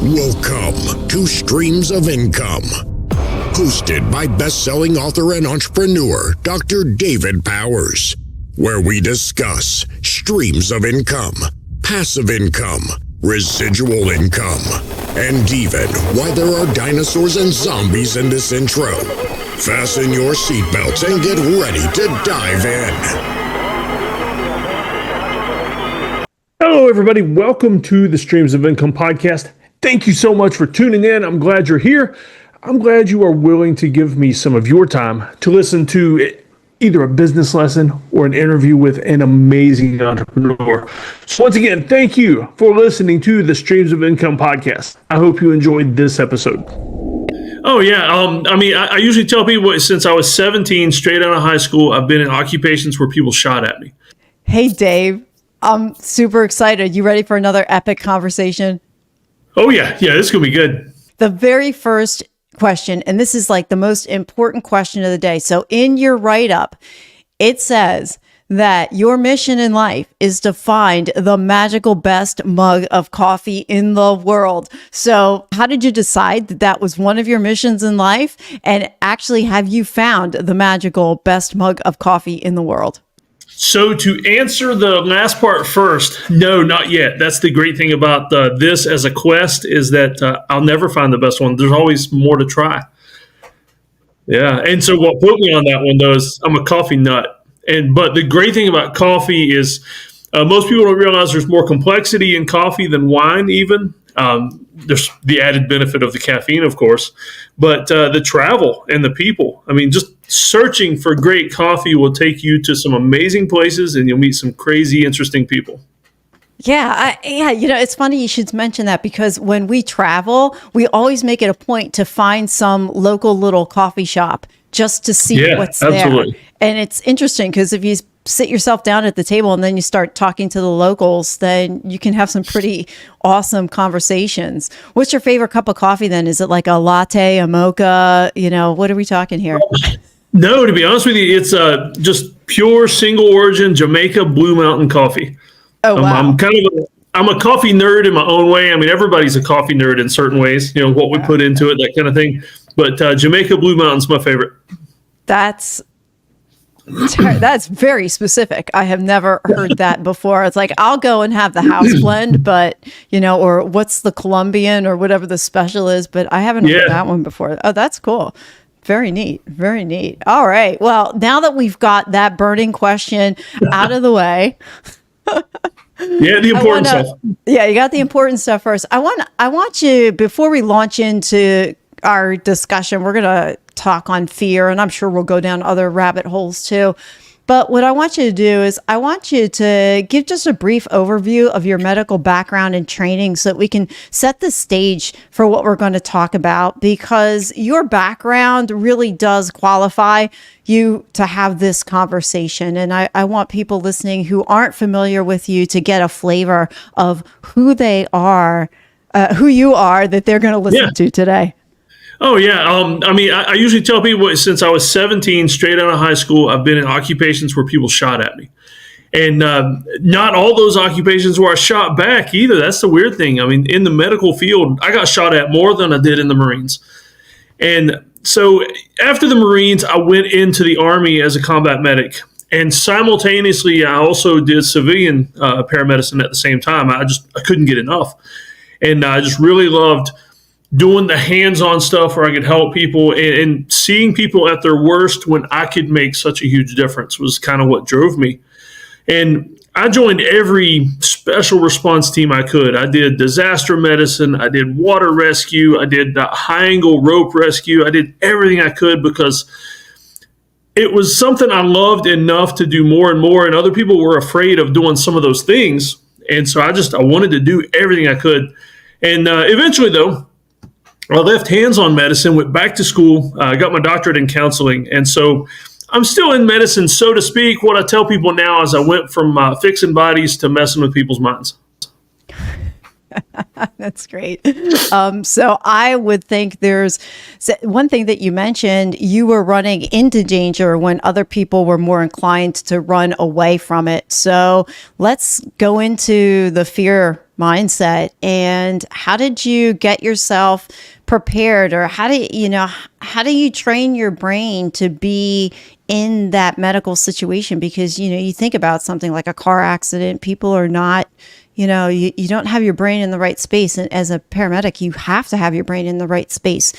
Welcome to Streams of Income, hosted by best-selling author and entrepreneur Dr. David Powers, where we discuss streams of income, passive income, residual income, and even why there are dinosaurs and zombies in this intro. Fasten your seatbelts and get ready to dive in. Hello, everybody. Welcome to the Streams of Income podcast. Thank you so much for tuning in. I'm glad you're here. I'm glad you are willing to give me some of your time to listen to either a business lesson or an interview with an amazing entrepreneur. So once again, thank you for listening to the Streams of Income podcast. I hope you enjoyed this episode. Oh, yeah. I usually tell people since I was 17, straight out of high school, I've been in occupations where people shot at me. Hey, Dave. I'm super excited. You ready for another epic conversation? Oh, yeah. Yeah, this is going to be good. The very first question, and this is like the most important question of the day. So in your write-up, it says that your mission in life is to find the magical best mug of coffee in the world. So how did you decide that that was one of your missions in life? And actually, have you found the magical best mug of coffee in the world? So to answer the last part first, no, not yet. That's the great thing about this as a quest is that I'll never find the best one. There's always more to try. Yeah. And so what put me on that one, though, is I'm a coffee nut. But the great thing about coffee is most people don't realize there's more complexity in coffee than wine even. There's the added benefit of the caffeine, of course, but the travel and the people. I mean, just searching for great coffee will take you to some amazing places and you'll meet some crazy, interesting people. Yeah, it's funny you should mention that because when we travel, we always make it a point to find some local little coffee shop just to see what's absolutely there. And it's interesting because if you sit yourself down at the table and then you start talking to the locals, then you can have some pretty awesome conversations. What's your favorite cup of coffee then? Is it like a latte, a mocha? What are we talking here? No, to be honest with you, it's just pure single origin Jamaica Blue Mountain coffee. Oh, wow. I'm a coffee nerd in my own way. I mean, everybody's a coffee nerd in certain ways, what we put into it, that kind of thing. But Jamaica Blue Mountain's my favorite. That's very specific. I have never heard that before. It's like, I'll go and have the house blend, but, or what's the Colombian or whatever the special is, but I haven't heard that one before. Oh, that's cool. Very neat. Very neat. All right. Well, now that we've got that burning question out of the way. The important stuff. Yeah, you got the important stuff first. I want you, before we launch into our discussion, we're going to talk on fear, and I'm sure we'll go down other rabbit holes too. But what I want you to do is I want you to give just a brief overview of your medical background and training so that we can set the stage for what we're going to talk about, because your background really does qualify you to have this conversation. And I want people listening who aren't familiar with you to get a flavor of who they are, who you are, that they're going to listen to today. Oh, yeah. I usually tell people since I was 17, straight out of high school, I've been in occupations where people shot at me. And not all those occupations where I shot back either. That's the weird thing. I mean, in the medical field, I got shot at more than I did in the Marines. And so after the Marines, I went into the Army as a combat medic. And simultaneously, I also did civilian paramedicine at the same time. I couldn't get enough. And I just really loved doing the hands-on stuff where I could help people and seeing people at their worst when I could make such a huge difference was kind of what drove me. And I joined every special response team I could. I did disaster medicine. I did water rescue. I did high-angle rope rescue. I did everything I could because it was something I loved enough to do more and more, and other people were afraid of doing some of those things. And so I wanted to do everything I could. And eventually, though, I left hands-on medicine, went back to school. I got my doctorate in counseling. And so I'm still in medicine, so to speak. What I tell people now is I went from fixing bodies to messing with people's minds. That's great. So I would think there's one thing that you mentioned, you were running into danger when other people were more inclined to run away from it. So let's go into the fear mindset. And how did you get yourself prepared, or how do you train your brain to be in that medical situation? Because, you think about something like a car accident, people are not, you don't have your brain in the right space. And as a paramedic, you have to have your brain in the right space.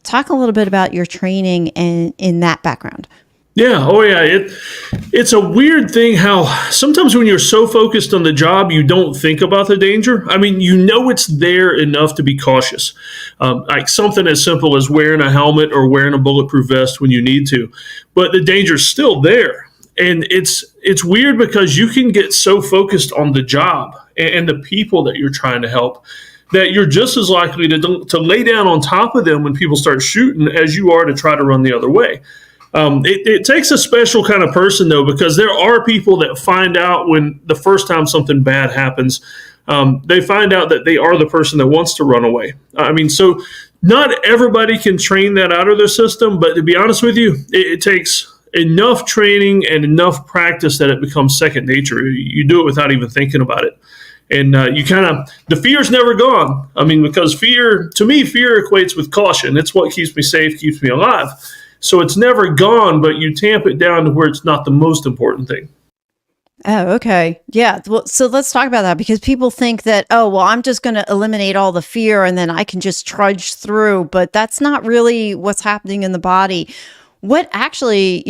Talk a little bit about your training and in that background. Yeah. Oh, yeah. It's a weird thing how sometimes when you're so focused on the job, you don't think about the danger. I mean, it's there enough to be cautious. Like something as simple as wearing a helmet or wearing a bulletproof vest when you need to. But the danger's still there. And it's weird because you can get so focused on the job and the people that you're trying to help that you're just as likely to lay down on top of them when people start shooting as you are to try to run the other way. It takes a special kind of person, though, because there are people that find out when the first time something bad happens, they find out that they are the person that wants to run away. I mean, so not everybody can train that out of their system, but to be honest with you, it takes enough training and enough practice that it becomes second nature. You do it without even thinking about it. And the fear's never gone. I mean, because fear equates with caution. It's what keeps me safe, keeps me alive. So it's never gone, but you tamp it down to where it's not the most important thing. Oh, okay. Yeah. Well, so let's talk about that, because people think that, I'm just going to eliminate all the fear and then I can just trudge through. But that's not really what's happening in the body. What actually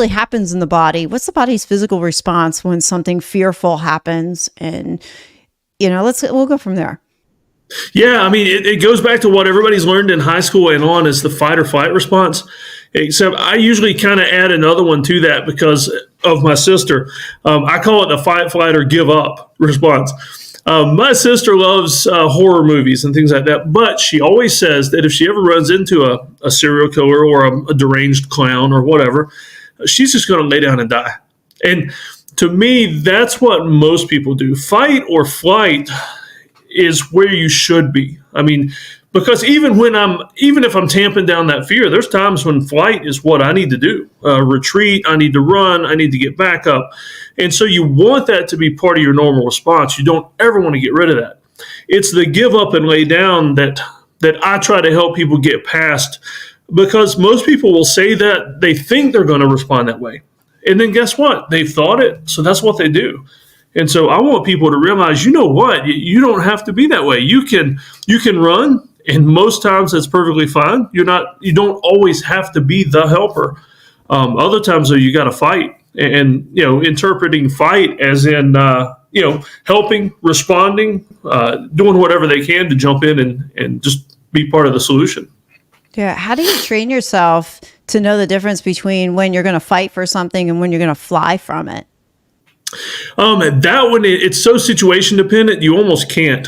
happens in the body? What's the body's physical response when something fearful happens? And, we'll go from there. Yeah, I mean, it goes back to what everybody's learned in high school and on is the fight or flight response. Except I usually kind of add another one to that because of my sister. I call it the fight, flight, or give up response. My sister loves horror movies and things like that, but she always says that if she ever runs into a serial killer or a deranged clown or whatever, she's just going to lay down and die. And to me, that's what most people do. Fight or flight is where you should be. I mean, because even if I'm tamping down that fear, there's times when flight is what I need to do. Retreat, I need to run, I need to get back up. And so you want that to be part of your normal response. You don't ever want to get rid of that. It's the give up and lay down that I try to help people get past, because most people will say that they think they're going to respond that way. And then guess what? They've thought it, so that's what they do. And so I want people to realize, you know what? You don't have to be that way. You can run, and most times that's perfectly fine. You don't always have to be the helper. Other times, though, you got to fight, and interpreting fight as in helping, responding, doing whatever they can to jump in and just be part of the solution. Yeah. How do you train yourself to know the difference between when you're going to fight for something and when you're going to fly from it? That one, it's so situation dependent, you almost can't.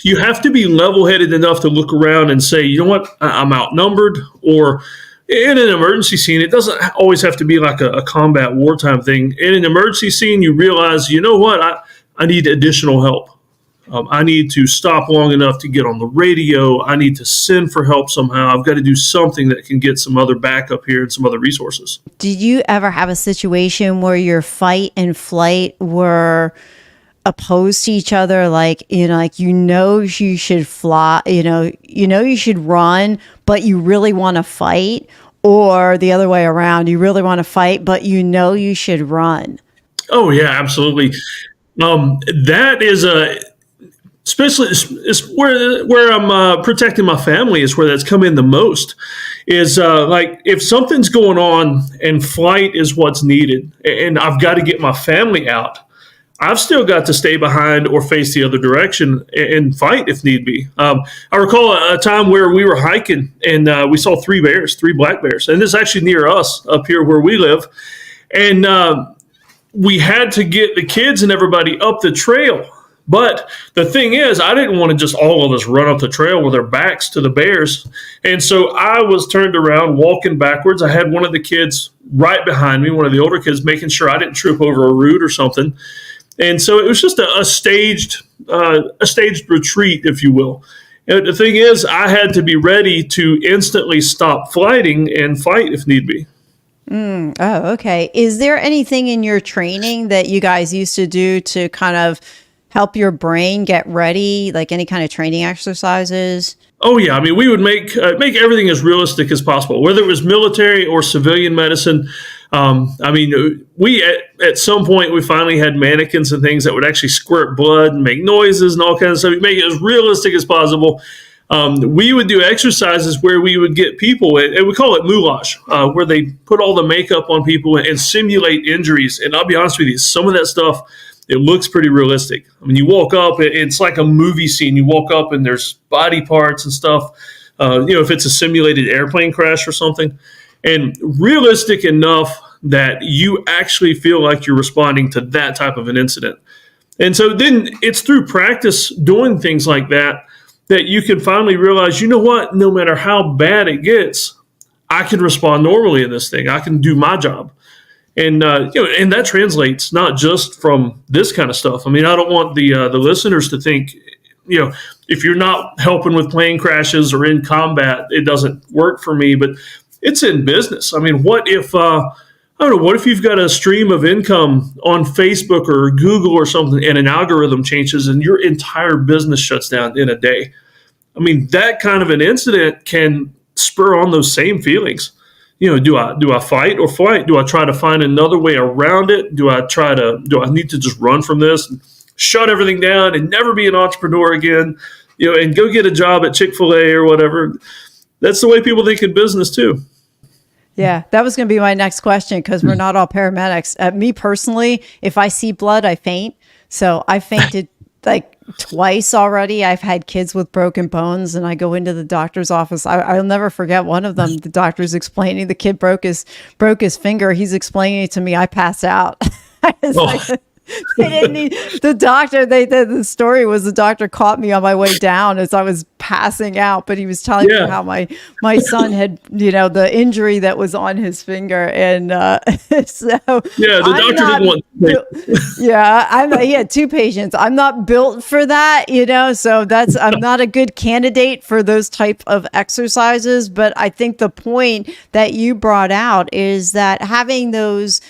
You have to be level-headed enough to look around and say, you know what, I'm outnumbered. Or in an emergency scene, it doesn't always have to be like a combat wartime thing. In an emergency scene, you realize, you know what, I need additional help. I need to stop long enough to get on the radio. I need to send for help somehow. I've got to do something that can get some other backup here and some other resources. Did you ever have a situation where your fight and flight were opposed to each other? You should fly, you should run, but you really want to fight, or the other way around, you really want to fight, but you should run? Oh yeah, absolutely. That is especially it's where I'm protecting my family is where that's come in the most. Is like if something's going on and flight is what's needed, and I've got to get my family out, I've still got to stay behind or face the other direction and fight if need be. I recall a time where we were hiking and we saw three black bears, and this is actually near us up here where we live, and we had to get the kids and everybody up the trail. But the thing is, I didn't want to just all of us run up the trail with our backs to the bears. And so I was turned around, walking backwards. I had one of the kids right behind me, one of the older kids, making sure I didn't trip over a root or something. And so it was just a staged retreat, if you will. And the thing is, I had to be ready to instantly stop flighting and fight if need be. Oh, okay. Is there anything in your training that you guys used to do to kind of help your brain get ready, like any kind of training exercises? Oh yeah, I mean we would make everything as realistic as possible, whether it was military or civilian medicine. I mean, we at some point we finally had mannequins and things that would actually squirt blood and make noises and all kinds of stuff. We make it as realistic as possible. We would do exercises where we would get people, and we call it moulage, where they put all the makeup on people and simulate injuries. And I'll be honest with you, some of that stuff, it looks pretty realistic. I mean, you walk up, it's like a movie scene. You walk up and there's body parts and stuff. If it's a simulated airplane crash or something, and realistic enough that you actually feel like you're responding to that type of an incident. And so then it's through practice doing things like that you can finally realize, you know what, no matter how bad it gets, I can respond normally in this thing. I can do my job. And and that translates not just from this kind of stuff. I mean, I don't want the listeners to think, if you're not helping with plane crashes or in combat, it doesn't work for me. But it's in business. I mean, what if I don't know? What if you've got a stream of income on Facebook or Google or something, and an algorithm changes, and your entire business shuts down in a day? I mean, that kind of an incident can spur on those same feelings. Do I fight or flight? Do I try to find another way around it? Do I need to just run from this, and shut everything down, and never be an entrepreneur again? And go get a job at Chick-fil-A or whatever. That's the way people think in business too. Yeah, that was going to be my next question, because we're not all paramedics. Me personally, if I see blood, I faint. So I fainted like twice already. I've had kids with broken bones, and I go into the doctor's office. I'll never forget one of them. The doctor's explaining the kid broke his finger. He's explaining it to me. I pass out. I was like, they didn't need the doctor. The story was the doctor caught me on my way down as I was passing out, but he was telling me how my son had, the injury that was on his finger. And so the doctor didn't want he had two patients. I'm not built for that, so I'm not a good candidate for those type of exercises. But I think the point that you brought out is that having those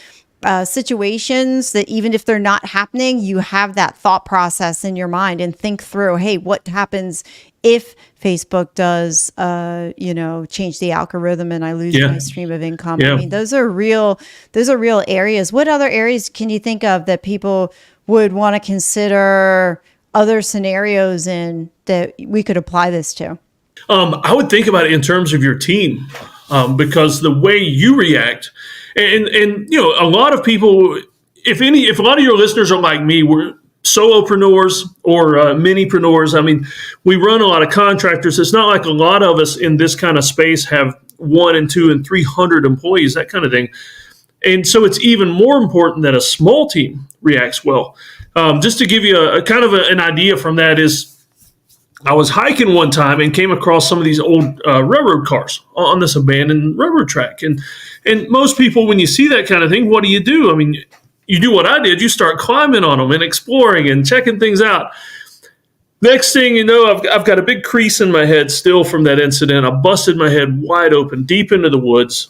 situations, that even if they're not happening, you have that thought process in your mind and think through, hey, what happens if Facebook does, change the algorithm and I lose my stream of income? I mean, those are real areas. What other areas can you think of that people would want to consider other scenarios in that we could apply this to? I would think about it in terms of your team, because the way you react, and a lot of people, if a lot of your listeners are like me, we're solopreneurs or minipreneurs. I mean, we run a lot of contractors. It's not like a lot of us in this kind of space have 1 and 2 and 300 employees, that kind of thing. And so it's even more important that a small team reacts well. Just to give you a kind of an idea from that is, I was hiking one time and came across some of these old railroad cars on this abandoned railroad track. And most people, when you see that kind of thing, what do? I mean, you do what I did. You start climbing on them and exploring and checking things out. Next thing you know, I've got a big crease in my head still from that incident. I busted my head wide open, deep into the woods.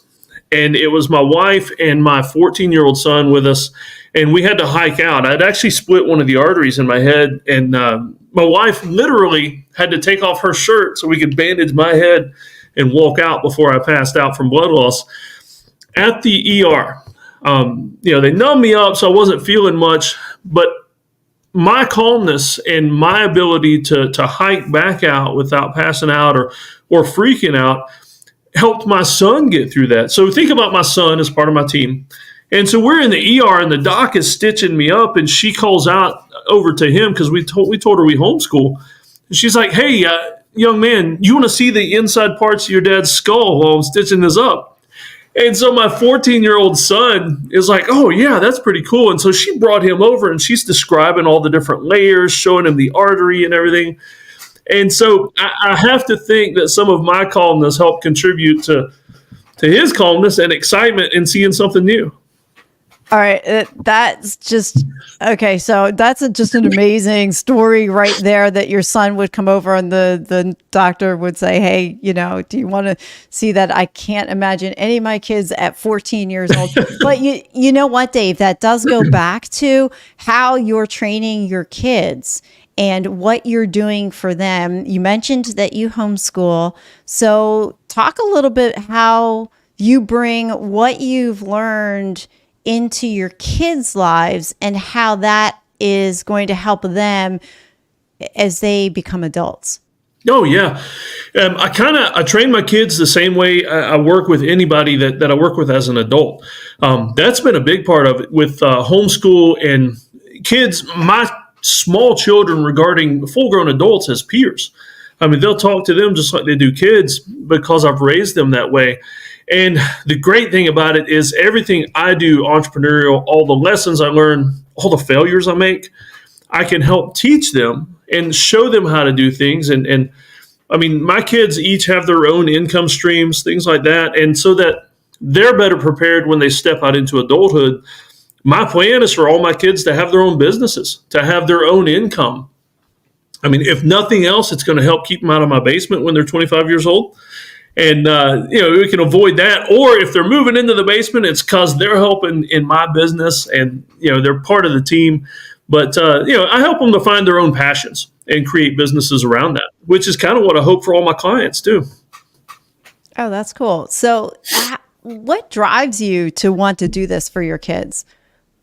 And it was my wife and my 14-year-old son with us. And we had to hike out. I'd actually split one of the arteries in my head. And my wife literally had to take off her shirt so we could bandage my head and walk out before I passed out from blood loss. At the ER, they numbed me up, so I wasn't feeling much. But my calmness and my ability to hike back out without passing out or freaking out helped my son get through that. So think about my son as part of my team. And so we're in the ER, and the doc is stitching me up, and she calls out over to him because we told her we homeschool. And she's like, "Hey, young man, you want to see the inside parts of your dad's skull while I'm stitching this up?" And so my 14-year-old son is like, "Oh, yeah, that's pretty cool." And so she brought him over, and she's describing all the different layers, showing him the artery and everything. And so I have to think that some of my calmness helped contribute to his calmness and excitement in seeing something new. All right, that's just okay. So that's just an amazing story right there. That your son would come over and the doctor would say, "Hey, do you want to see that?" I can't imagine any of my kids at 14 years old. But you know what, Dave? That does go back to how you're training your kids and what you're doing for them. You mentioned that you homeschool, so talk a little bit how you bring what you've learned into your kids' lives and how that is going to help them as they become adults. Oh yeah, I train my kids the same way I work with anybody that I work with as an adult. That's been a big part of it with homeschool and kids. My small children regarding full-grown adults as peers. I mean, they'll talk to them just like they do kids because I've raised them that way. And the great thing about it is everything I do entrepreneurial, all the lessons I learn, all the failures I make, I can help teach them and show them how to do things. And I mean, my kids each have their own income streams, things like that. And so that they're better prepared when they step out into adulthood. My plan is for all my kids to have their own businesses, to have their own income. I mean, if nothing else, it's going to help keep them out of my basement when they're 25 years old. And, we can avoid that. Or if they're moving into the basement, it's because they're helping in my business and, they're part of the team. But, I help them to find their own passions and create businesses around that, which is kind of what I hope for all my clients too. Oh, that's cool. So what drives you to want to do this for your kids?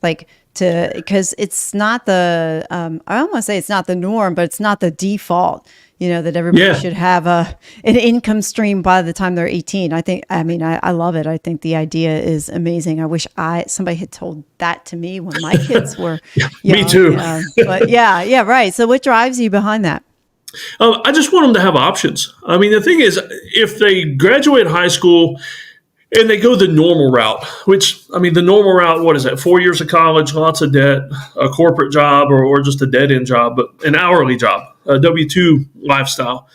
Because it's not I don't want to say it's not the norm, but it's not the default, that everybody should have an income stream by the time they're 18. I love it. I think the idea is amazing. I wish somebody had told that to me when my kids were young. Me too. But yeah, right. So what drives you behind that? I just want them to have options. I mean, the thing is, if they graduate high school and they go the normal route, which, I mean, the normal route, what is that? 4 years of college, lots of debt, a corporate job or just a dead-end job, but an hourly job, a W-2 lifestyle.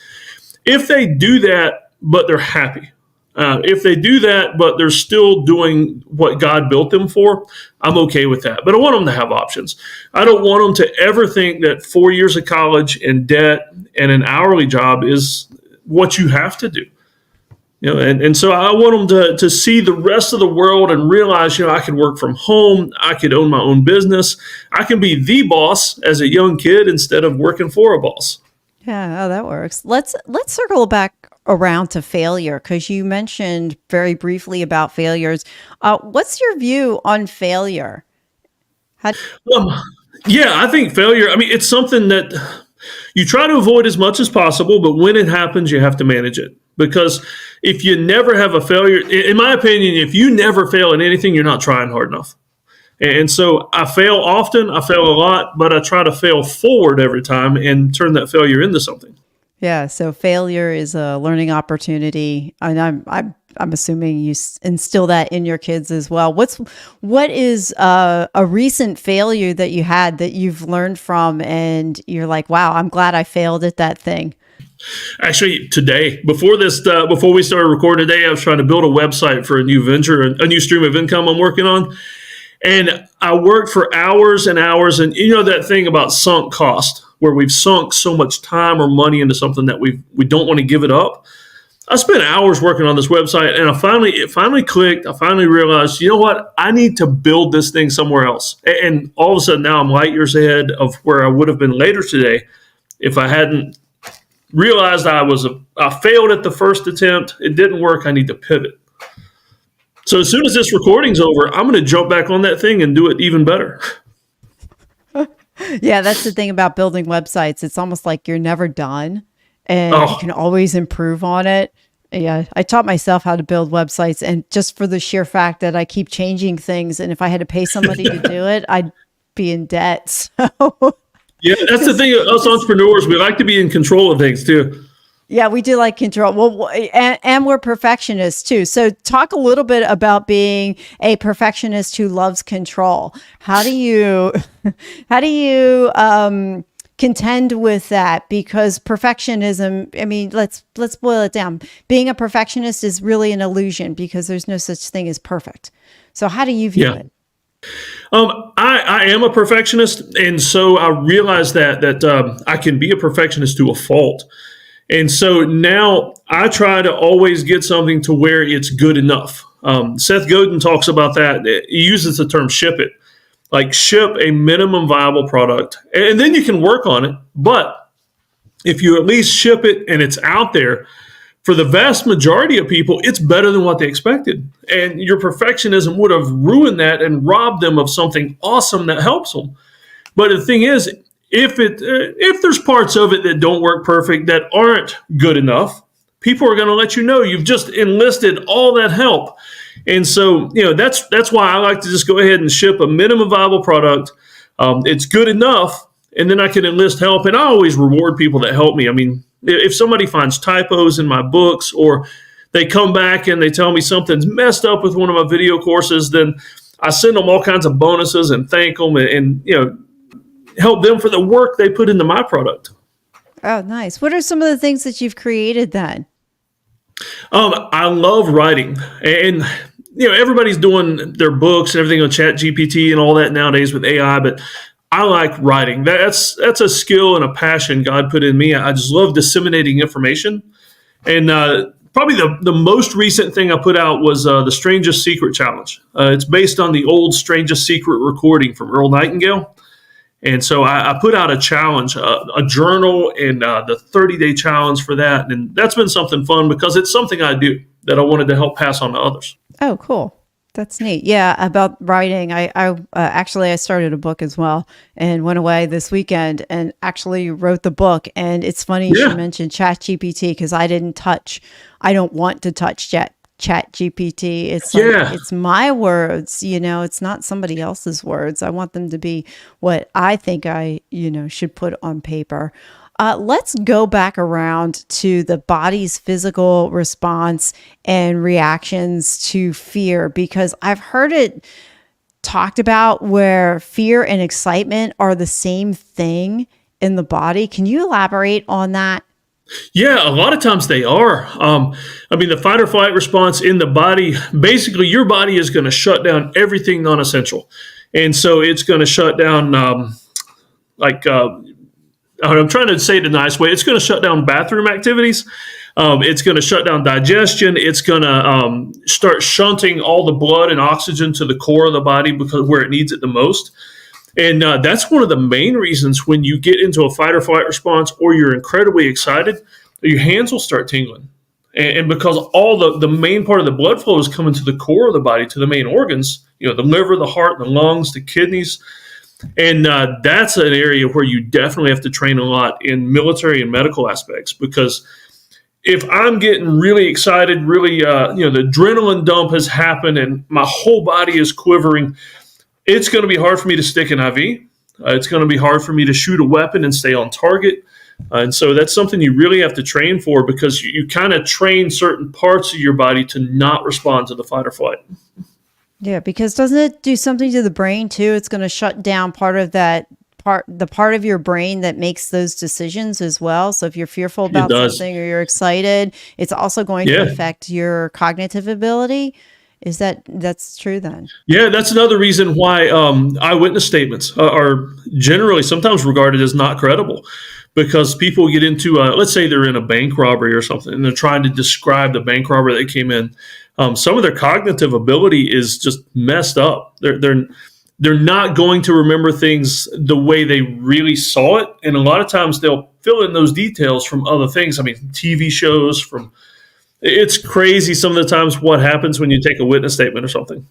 If they do that, but they're happy, if they do that, but they're still doing what God built them for, I'm okay with that. But I want them to have options. I don't want them to ever think that 4 years of college and debt and an hourly job is what you have to do. And so I want them to see the rest of the world and realize, I could work from home. I could own my own business. I can be the boss as a young kid instead of working for a boss. Yeah, that works. Let's circle back around to failure, because you mentioned very briefly about failures. What's your view on failure? I think failure, it's something that you try to avoid as much as possible, but when it happens, you have to manage it. Because if you never have a failure, in my opinion, if you never fail in anything, you're not trying hard enough. And so I fail often, I fail a lot, but I try to fail forward every time and turn that failure into something. Yeah, so failure is a learning opportunity, and I'm assuming you instill that in your kids as well. What is a recent failure that you had that you've learned from, and you're like, wow, I'm glad I failed at that thing? Actually, today, before we started recording today, I was trying to build a website for a new venture, a new stream of income I'm working on. And I worked for hours and hours. And that thing about sunk cost, where we've sunk so much time or money into something that we don't want to give it up. I spent hours working on this website, and it finally clicked. I finally realized, you know what? I need to build this thing somewhere else. And all of a sudden now I'm light years ahead of where I would have been later today if I hadn't realized I failed at the first attempt. It didn't work. I need to pivot. So as soon as this recording's over, I'm going to jump back on that thing and do it even better. Yeah, that's the thing about building websites. It's almost like you're never done, and you can always improve on it. Yeah, I taught myself how to build websites, and just for the sheer fact that I keep changing things, and if I had to pay somebody to do it, I'd be in debt. So yeah, that's the thing. Us entrepreneurs, we like to be in control of things too. Yeah, we do like control. Well, and we're perfectionists too. So talk a little bit about being a perfectionist who loves control. How do you contend with that? Because perfectionism, let's boil it down. Being a perfectionist is really an illusion, because there's no such thing as perfect. So how do you view it? I am a perfectionist, and so I realize that I can be a perfectionist to a fault. And so now I try to always get something to where it's good enough. Seth Godin talks about that. He uses the term ship it, like ship a minimum viable product, and then you can work on it. But if you at least ship it and it's out there, for the vast majority of people, it's better than what they expected. And your perfectionism would have ruined that and robbed them of something awesome that helps them. But the thing is, if there's parts of it that don't work perfect, that aren't good enough, people are going to let you know. You've just enlisted all that help. And so, that's why I like to just go ahead and ship a minimum viable product. It's good enough, and then I can enlist help. And I always reward people that help me. I mean, if somebody finds typos in my books, or they come back and they tell me something's messed up with one of my video courses, then I send them all kinds of bonuses and thank them and help them for the work they put into my product. Oh, nice. What are some of the things that you've created then? I love writing, and everybody's doing their books and everything on Chat GPT and all that nowadays with AI, but I like writing. That's a skill and a passion God put in me. I just love disseminating information. And probably the most recent thing I put out was the Strangest Secret Challenge. It's based on the old Strangest Secret recording from Earl Nightingale. And so I put out a challenge, a journal, and the 30-day challenge for that. And that's been something fun because it's something I do that I wanted to help pass on to others. Oh, cool. That's neat. Yeah, about writing. I actually started a book as well and went away this weekend and actually wrote the book. And it's funny you mentioned Chat GPT because I don't want to touch Chat GPT. It's like, it's my words, it's not somebody else's words. I want them to be what I think I, should put on paper. Let's go back around to the body's physical response and reactions to fear, because I've heard it talked about where fear and excitement are the same thing in the body. Can you elaborate on that? Yeah, a lot of times they are. The fight or flight response in the body, basically your body is going to shut down everything non-essential. And so it's going to shut down I'm trying to say it in a nice way. It's going to shut down bathroom activities. It's going to shut down digestion. It's going to start shunting all the blood and oxygen to the core of the body because where it needs it the most. And that's one of the main reasons when you get into a fight or flight response or you're incredibly excited, your hands will start tingling. And because all the main part of the blood flow is coming to the core of the body, to the main organs, the liver, the heart, the lungs, the kidneys. And that's an area where you definitely have to train a lot in military and medical aspects, because if I'm getting really excited, really, the adrenaline dump has happened and my whole body is quivering, it's going to be hard for me to stick an IV. It's going to be hard for me to shoot a weapon and stay on target. And so that's something you really have to train for, because you kind of train certain parts of your body to not respond to the fight or flight. Yeah, because doesn't it do something to the brain too? It's going to shut down the part of your brain that makes those decisions as well. So if you're fearful about something or you're excited, it's also going to affect your cognitive ability. That's true then? Yeah, that's another reason why eyewitness statements are generally sometimes regarded as not credible, because people get into, let's say they're in a bank robbery or something, and they're trying to describe the bank robber that came in. Some of their cognitive ability is just messed up. They're not going to remember things the way they really saw it, and a lot of times they'll fill in those details from other things. TV shows, it's crazy some of the times what happens when you take a witness statement or something.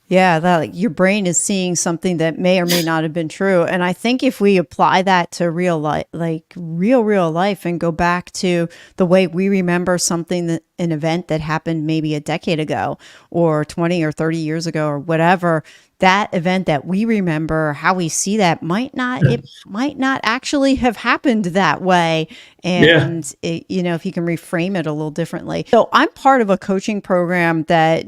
Yeah, that your brain is seeing something that may or may not have been true. And I think if we apply that to real life, real life, and go back to the way we remember an event that happened maybe a decade ago or 20 or 30 years ago or whatever, that event that we remember, how we see that it might not actually have happened that way. And if you can reframe it a little differently. So I'm part of a coaching program that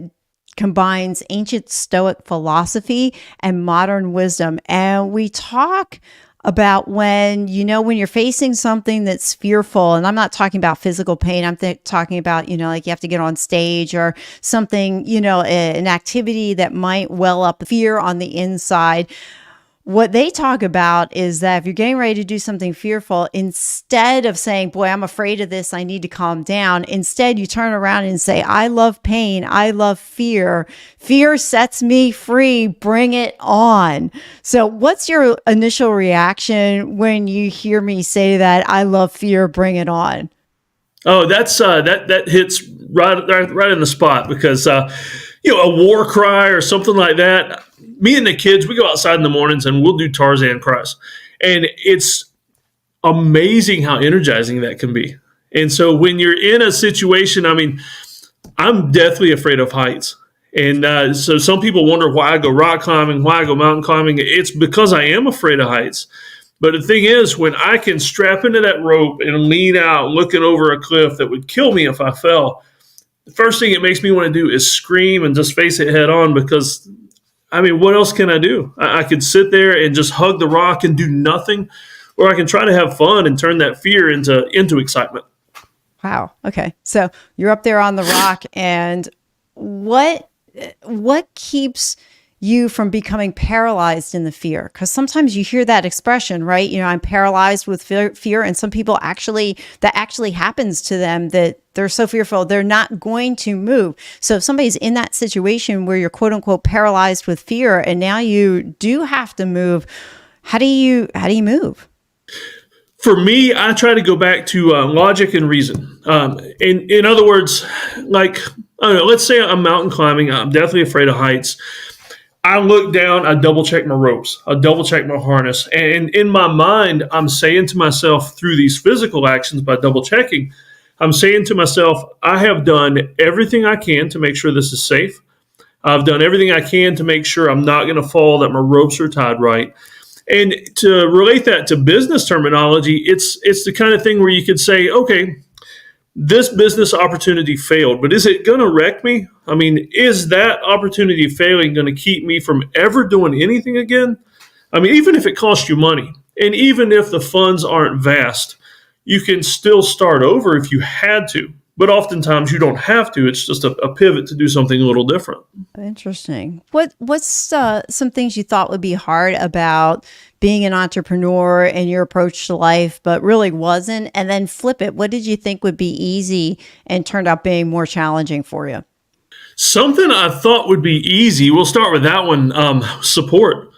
combines ancient Stoic philosophy and modern wisdom. And we talk about when you're facing something that's fearful, and I'm not talking about physical pain. I'm talking about, like you have to get on stage or something, an activity that might well up fear on the inside. What they talk about is that if you're getting ready to do something fearful, instead of saying, boy, I'm afraid of this, I need to calm down, instead you turn around and say, I love pain, I love fear. Fear sets me free, bring it on. So what's your initial reaction when you hear me say that, I love fear, bring it on? Oh, that's that hits right in the spot, because a war cry or something like that. Me and the kids, we go outside in the mornings and we'll do Tarzan cries, and it's amazing how energizing that can be. And so when you're in a situation, I mean, I'm deathly afraid of heights, and so some people wonder why I go rock climbing, why I go mountain climbing. It's because I am afraid of heights. But the thing is, when I can strap into that rope and lean out, looking over a cliff that would kill me if I fell, the first thing it makes me want to do is scream and just face it head on, because, I mean, what else can I do? I could sit there and just hug the rock and do nothing, or I can try to have fun and turn that fear into excitement. Wow. Okay. So you're up there on the rock, and what keeps you from becoming paralyzed in the fear? Because sometimes you hear that expression, right? I'm paralyzed with fear, and some people that actually happens to them, that they're so fearful they're not going to move. So if somebody's in that situation where you're quote unquote paralyzed with fear, and now you do have to move, how do you move? For me, I try to go back to logic and reason. In other words, like, I don't know, let's say I'm mountain climbing. I'm definitely afraid of heights. I look down, I double check my ropes, I double check my harness. And in my mind, I'm saying to myself, through these physical actions by double checking, I'm saying to myself, I have done everything I can to make sure this is safe. I've done everything I can to make sure I'm not going to fall, that my ropes are tied right. And to relate that to business terminology, it's the kind of thing where you could say, okay, this business opportunity failed, but is it going to wreck me? I mean, is that opportunity failing going to keep me from ever doing anything again? I mean, even if it costs you money, and even if the funds aren't vast, you can still start over if you had to. But oftentimes you don't have to. It's just a pivot to do something a little different. Interesting. What's some things you thought would be hard about being an entrepreneur and your approach to life, but really wasn't? And then flip it. What did you think would be easy and turned out being more challenging for you? Something I thought would be easy. We'll start with that one. Support.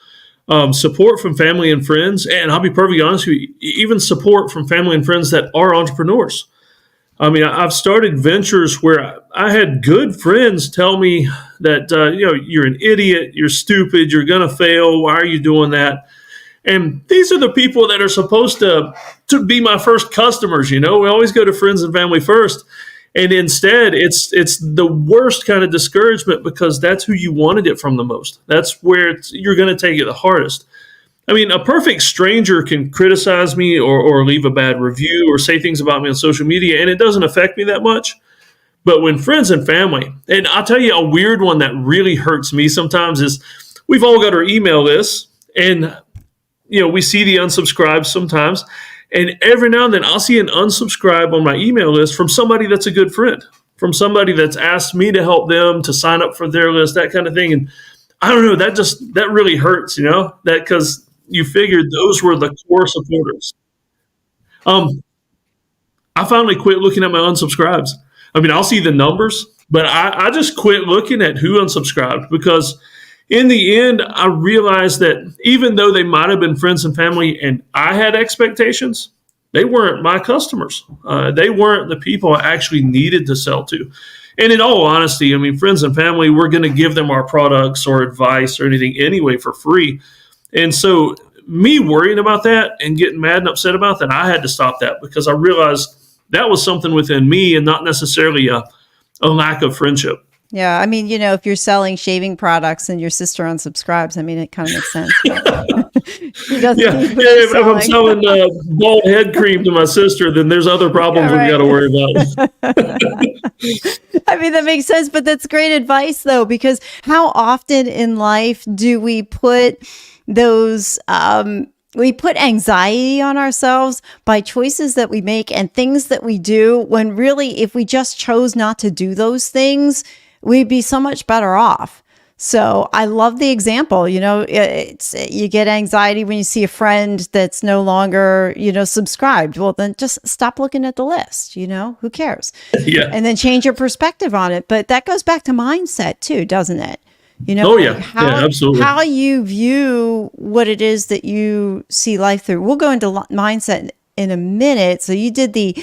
Support from family and friends. And I'll be perfectly honest with you, even support from family and friends that are entrepreneurs. I mean, I've started ventures where I had good friends tell me that, you're an idiot, you're stupid, you're going to fail. Why are you doing that? And these are the people that are supposed to be my first customers. We always go to friends and family first. And instead, it's the worst kind of discouragement, because that's who you wanted it from the most. That's where you're going to take it the hardest. I mean, a perfect stranger can criticize me or leave a bad review or say things about me on social media, and it doesn't affect me that much. But when friends and family, and I'll tell you a weird one that really hurts me sometimes is, we've all got our email lists, and we see the unsubscribes sometimes, and every now and then I'll see an unsubscribe on my email list from somebody that's a good friend, from somebody that's asked me to help them to sign up for their list, that kind of thing. And I don't know, that really hurts, that, because you figured those were the core supporters. I finally quit looking at my unsubscribes. I mean, I'll see the numbers, but I just quit looking at who unsubscribed, because in the end, I realized that even though they might have been friends and family and I had expectations, they weren't my customers. They weren't the people I actually needed to sell to. And in all honesty, I mean, friends and family, we're going to give them our products or advice or anything anyway for free. And so me worrying about that and getting mad and upset about that, I had to stop that, because I realized that was something within me and not necessarily a lack of friendship. Yeah. I mean, if you're selling shaving products and your sister unsubscribes, I mean, it kind of makes sense. If I'm selling bald head cream to my sister, then there's other problems we've got to worry about. I mean, that makes sense, but that's great advice, though, because how often in life do we put those we put anxiety on ourselves by choices that we make and things that we do, when really, if we just chose not to do those things, we'd be so much better off. So I love the example. It's you get anxiety when you see a friend that's no longer, subscribed. Well, then just stop looking at the list. Who cares? Yeah. And then change your perspective on it. But that goes back to mindset too, doesn't it? Oh yeah, how, absolutely. How you view what it is that you see life through. We'll go into mindset in a minute. So you did the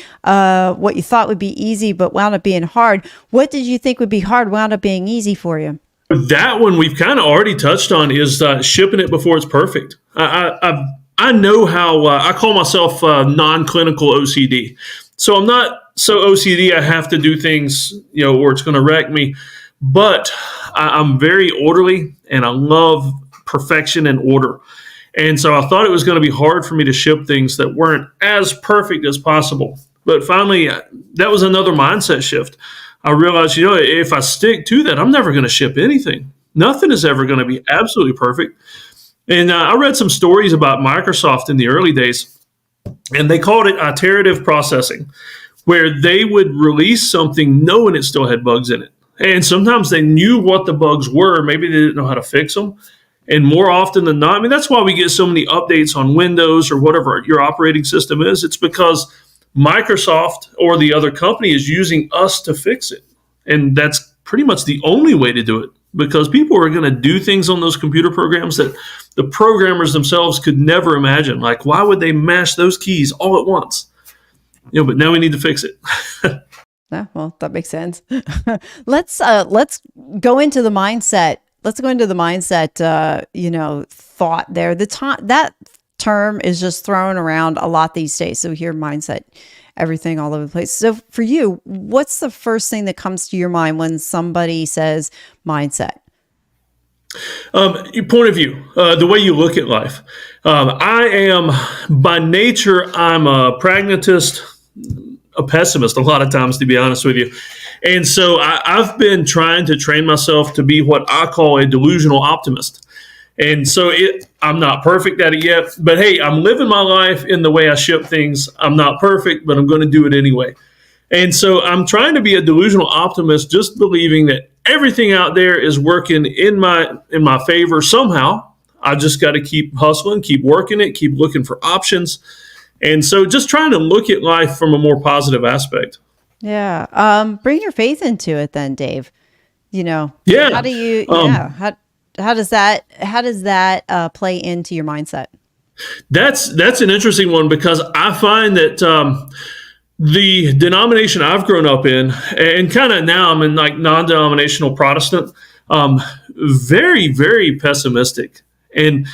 what you thought would be easy, but wound up being hard. What did you think would be hard wound up being easy for you? That one we've kind of already touched on is shipping it before it's perfect. I know how I call myself non-clinical OCD. So I'm not so OCD I have to do things, or it's going to wreck me. But I'm very orderly and I love perfection and order. And so I thought it was going to be hard for me to ship things that weren't as perfect as possible. But finally, that was another mindset shift. I realized, if I stick to that, I'm never going to ship anything. Nothing is ever going to be absolutely perfect. And I read some stories about Microsoft in the early days, and they called it iterative processing, where they would release something knowing it still had bugs in it. And sometimes they knew what the bugs were. Maybe they didn't know how to fix them. And more often than not, that's why we get so many updates on Windows or whatever your operating system is. It's because Microsoft or the other company is using us to fix it. And that's pretty much the only way to do it, because people are going to do things on those computer programs that the programmers themselves could never imagine. Like, why would they mash those keys all at once? But now we need to fix it. Yeah, well, that makes sense. Let's go into the mindset. Let's go into the mindset. Thought there. That term is just thrown around a lot these days. So we hear mindset, everything all over the place. So for you, what's the first thing that comes to your mind when somebody says mindset? Your point of view, the way you look at life. I am by nature. I'm a pragmatist. A pessimist a lot of times, to be honest with you. And so I've been trying to train myself to be what I call a delusional optimist. And so I'm not perfect at it yet, but hey, I'm living my life in the way I ship things. I'm not perfect, but I'm going to do it anyway. And so I'm trying to be a delusional optimist, just believing that everything out there is working in my favor somehow. I just got to keep hustling, keep working it, keep looking for options. And so just trying to look at life from a more positive aspect. Yeah. Bring your faith into it then, Dave. Yeah. How do you, how does that play into your mindset? That's an interesting one, because I find that the denomination I've grown up in, and kind of now I'm in like non-denominational Protestant, very, very pessimistic. And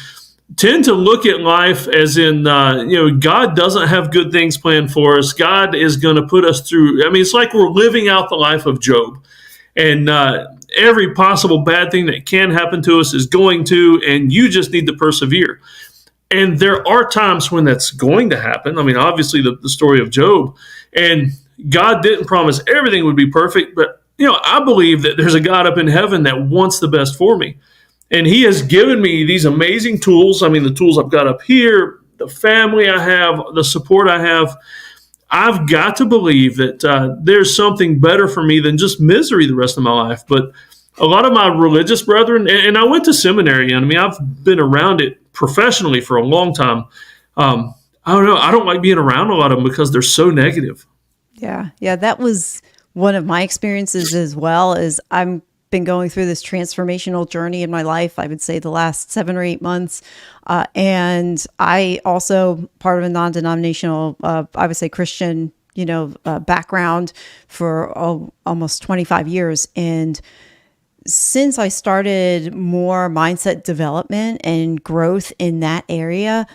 tend to look at life as in, God doesn't have good things planned for us. God is going to put us through. It's like we're living out the life of Job. And every possible bad thing that can happen to us is going to, and you just need to persevere. And there are times when that's going to happen. Obviously the story of Job. And God didn't promise everything would be perfect, but, I believe that there's a God up in heaven that wants the best for me. And he has given me these amazing tools. The tools I've got up here, the family I have, the support I have. I've got to believe that there's something better for me than just misery the rest of my life. But a lot of my religious brethren, and I went to seminary, and I've been around it professionally for a long time. I don't know. I don't like being around a lot of them because they're so negative. Yeah. Yeah. That was one of my experiences as well. Is I've been going through this transformational journey in my life, I would say the last 7 or 8 months. And I also part of a non-denominational, I would say Christian, background for almost 25 years. And since I started more mindset development and growth in that area,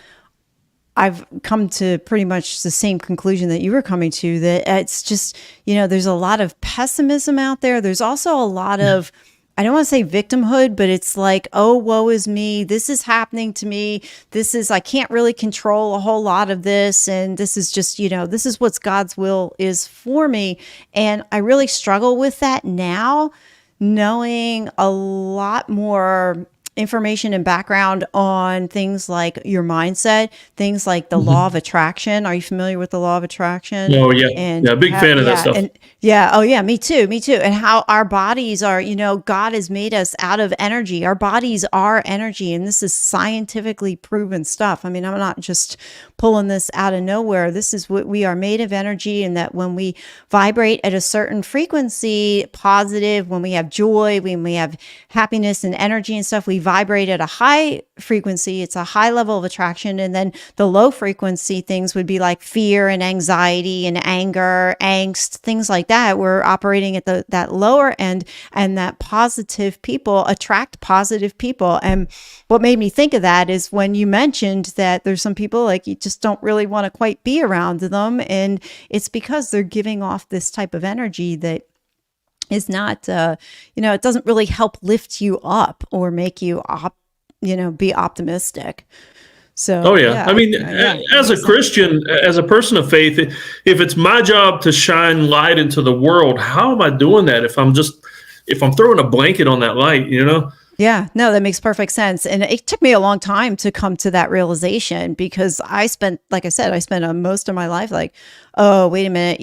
I've come to pretty much the same conclusion that you were coming to, that it's just, there's a lot of pessimism out there. There's also a lot of, I don't want to say victimhood, but it's like, oh, woe is me. This is happening to me. I can't really control a whole lot of this. And this is just, this is what God's will is for me. And I really struggle with that now, knowing a lot more information and background on things like your mindset, things like the law of attraction. Are you familiar with the law of attraction? Oh yeah, And yeah, big fan of that yeah, stuff. and yeah, oh yeah, me too, me too. And how our bodies are, God has made us out of energy. Our bodies are energy, and this is scientifically proven stuff. I mean, I'm not just pulling this out of nowhere. This is what we are made of energy, and that when we vibrate at a certain frequency, positive, when we have joy, when we have happiness and energy and stuff, we vibrate at a high frequency. It's a high level of attraction. And then the low frequency things would be like fear and anxiety and anger, angst, things like that. We're operating at that lower end, and that positive people attract positive people. And what made me think of that is when you mentioned that there's some people like you just don't really want to quite be around them. And it's because they're giving off this type of energy that is not, it doesn't really help lift you up or make you, be optimistic. So, Oh yeah. I mean, as a Christian, as a person of faith, if it's my job to shine light into the world, how am I doing that if I'm throwing a blanket on that light, Yeah, no, that makes perfect sense. And it took me a long time to come to that realization because I spent most of my life like, oh, wait a minute,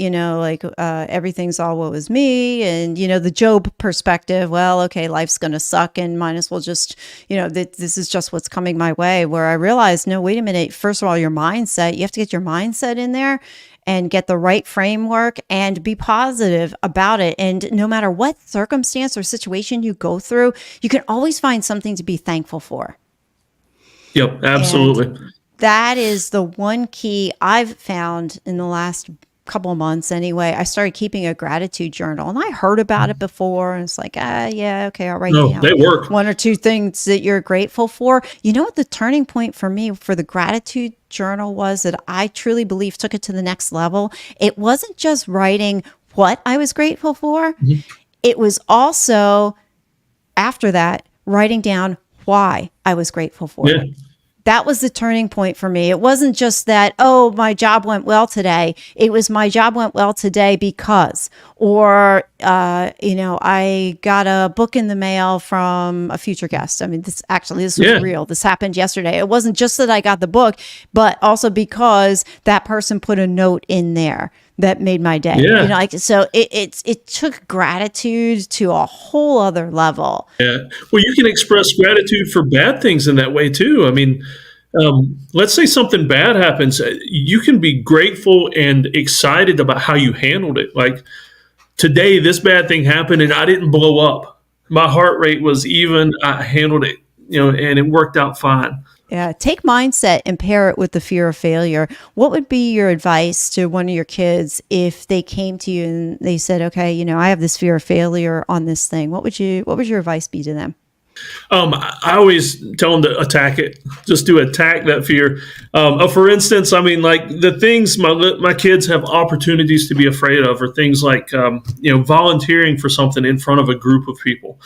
everything's all what was me. And, the Job perspective, well, okay, life's going to suck and might as well just, this is just what's coming my way. Where I realized, no, wait a minute. First of all, your mindset, you have to get your mindset in there and get the right framework and be positive about it. And no matter what circumstance or situation you go through, you can always find something to be thankful for. Yep, absolutely. And that is the one key I've found in the last couple of months anyway. I started keeping a gratitude journal, and I heard about it before, and it's like, yeah, okay, I'll write down they work. one or two things that you're grateful for. You know what the turning point for me for the gratitude journal was, that I truly believe took it to the next level? It wasn't just writing what I was grateful for. Mm-hmm. It was also, after that, writing down why I was grateful for it. That was the turning point for me. It wasn't just that, oh, my job went well today. It was my job went well today because, or, I got a book in the mail from a future guest. I mean, this was real. This happened yesterday. It wasn't just that I got the book, but also because that person put a note in there that made my day. Yeah. So it took gratitude to a whole other level. Yeah. Well, you can express gratitude for bad things in that way too. I mean, let's say something bad happens. You can be grateful and excited about how you handled it. Like today, this bad thing happened and I didn't blow up. My heart rate was even. I handled it, and it worked out fine. Yeah, take mindset and pair it with the fear of failure. What would be your advice to one of your kids if they came to you and they said, okay, I have this fear of failure on this thing? What would your advice be to them? I always tell them to attack it. Just to attack that fear. For instance, I mean, like the things my kids have opportunities to be afraid of are things like, volunteering for something in front of a group of people.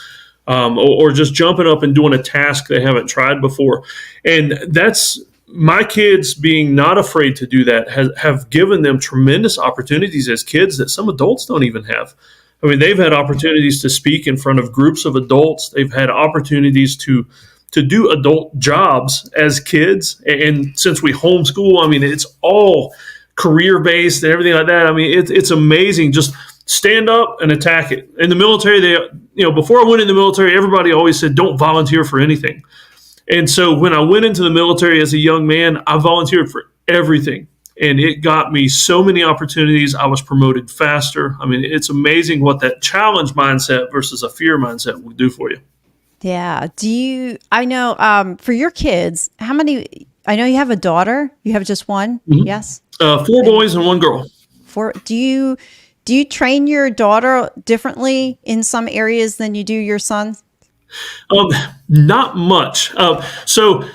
Or just jumping up and doing a task they haven't tried before. And that's my kids being not afraid to do that have given them tremendous opportunities as kids that some adults don't even have. I mean, they've had opportunities to speak in front of groups of adults. They've had opportunities to do adult jobs as kids. And since we homeschool, I mean, it's all career-based and everything like that. I mean, it's amazing. Just stand up and attack it. In the military, before I went in the military, everybody always said, don't volunteer for anything. And so when I went into the military as a young man, I volunteered for everything. And it got me so many opportunities. I was promoted faster. I mean, it's amazing what that challenge mindset versus a fear mindset will do for you. Yeah. I know for your kids, how many, I know you have a daughter. You have just one? Mm-hmm. Yes? 4 boys and 1 girl. 4. Do you train your daughter differently in some areas than you do your son? Not much. So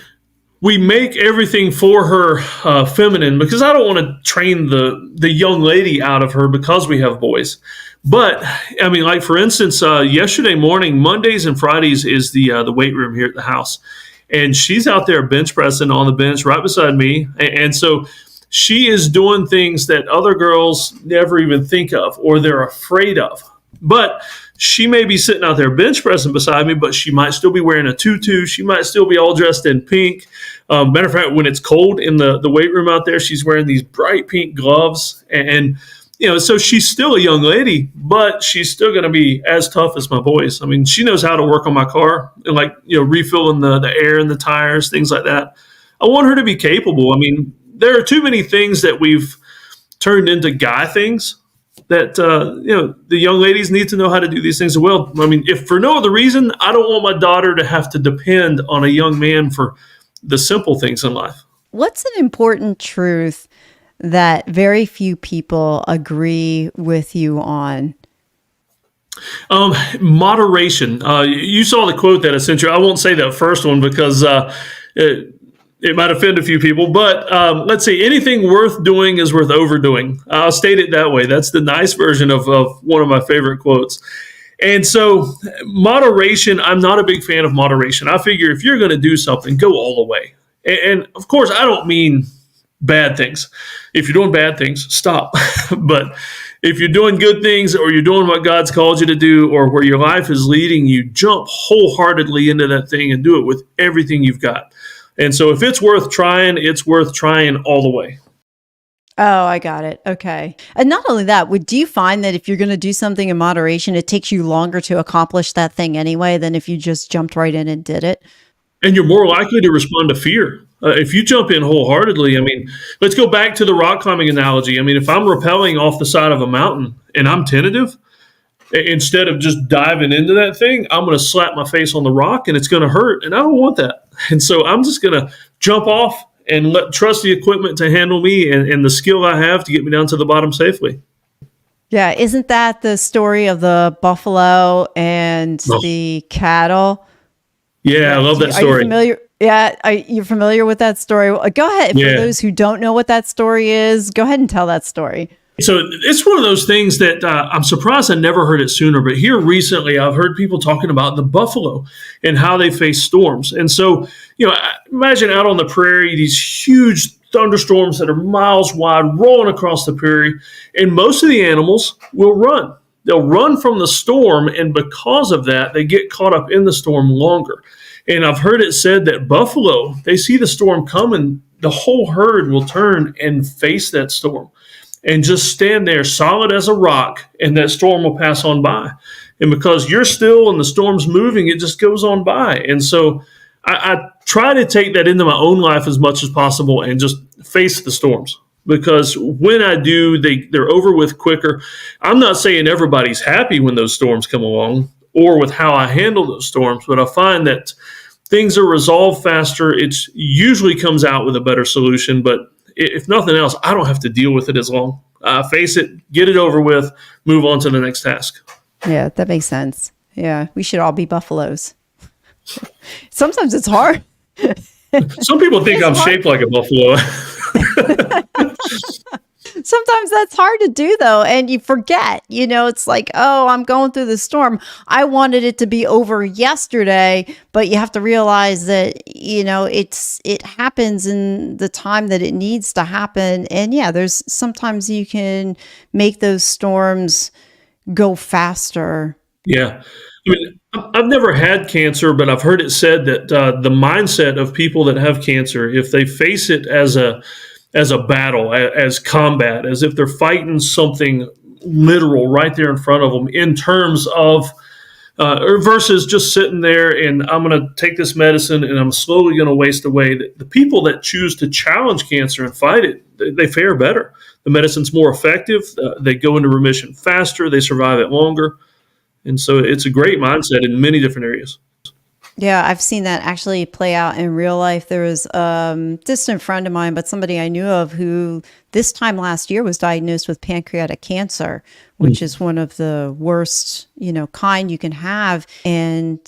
we make everything for her feminine because I don't want to train the young lady out of her because we have boys. But I mean, like for instance, yesterday morning, Mondays and Fridays is the weight room here at the house, and she's out there bench pressing on the bench right beside me, and so she is doing things that other girls never even think of or they're afraid of. But she may be sitting out there bench pressing beside me, but she might still be wearing a tutu. She might still be all dressed in pink. Matter of fact, when it's cold in the weight room out there, she's wearing these bright pink gloves. And so she's still a young lady, but she's still going to be as tough as my boys. I mean, she knows how to work on my car and refilling the air in the tires, things like that. I want her to be capable. I mean, there are too many things that we've turned into guy things that, the young ladies need to know how to do these things as well. I mean, if for no other reason, I don't want my daughter to have to depend on a young man for the simple things in life. What's an important truth that very few people agree with you on? Moderation. You saw the quote that I sent you. I won't say that first one because it might offend a few people, but let's see. Anything worth doing is worth overdoing. I'll state it that way. That's the nice version of one of my favorite quotes. And so moderation, I'm not a big fan of moderation. I figure if you're going to do something, go all the way. And of course, I don't mean bad things. If you're doing bad things, stop. But if you're doing good things or you're doing what God's called you to do or where your life is leading you, jump wholeheartedly into that thing and do it with everything you've got. And so if it's worth trying, it's worth trying all the way. Oh, I got it. Okay. And not only that, do you find that if you're going to do something in moderation, it takes you longer to accomplish that thing anyway than if you just jumped right in and did it? And you're more likely to respond to fear. If you jump in wholeheartedly, I mean, let's go back to the rock climbing analogy. I mean, if I'm rappelling off the side of a mountain and I'm tentative, instead of just diving into that thing, I'm going to slap my face on the rock and it's going to hurt. And I don't want that. And so I'm just going to jump off and trust the equipment to handle me and the skill I have to get me down to the bottom safely. Yeah. Isn't that the story of the buffalo and the cattle? Yeah, I love that story. Are you familiar? Yeah. Are you familiar with that story? Go ahead. For those who don't know what that story is, go ahead and tell that story. So it's one of those things that I'm surprised I never heard it sooner. But here recently, I've heard people talking about the buffalo and how they face storms. And so, imagine out on the prairie, these huge thunderstorms that are miles wide rolling across the prairie. And most of the animals will run. They'll run from the storm. And because of that, they get caught up in the storm longer. And I've heard it said that buffalo, they see the storm coming, the whole herd will turn and face that storm and just stand there solid as a rock, and that storm will pass on by. And because you're still and the storm's moving, it just goes on by. And so I try to take that into my own life as much as possible and just face the storms. Because when I do, they're over with quicker. I'm not saying everybody's happy when those storms come along or with how I handle those storms, but I find that things are resolved faster. It usually comes out with a better solution, but if nothing else, I don't have to deal with it as long. Face it, get it over with, move on to the next task. Yeah, that makes sense. Yeah, we should all be buffaloes. Sometimes it's hard. Some people think I'm shaped like a buffalo. Sometimes that's hard to do though. And you forget, it's like, oh, I'm going through the storm. I wanted it to be over yesterday, but you have to realize that, it happens in the time that it needs to happen. And yeah, there's sometimes you can make those storms go faster. Yeah. I mean, I've never had cancer, but I've heard it said that the mindset of people that have cancer, if they face it as a battle, as combat, as if they're fighting something literal right there in front of them in terms of, versus just sitting there and I'm going to take this medicine and I'm slowly going to waste away. The people that choose to challenge cancer and fight it, they fare better. The medicine's more effective. They go into remission faster. They survive it longer. And so it's a great mindset in many different areas. Yeah, I've seen that actually play out in real life. There was a distant friend of mine, but somebody I knew of who this time last year was diagnosed with pancreatic cancer, which is one of the worst, kind you can have. And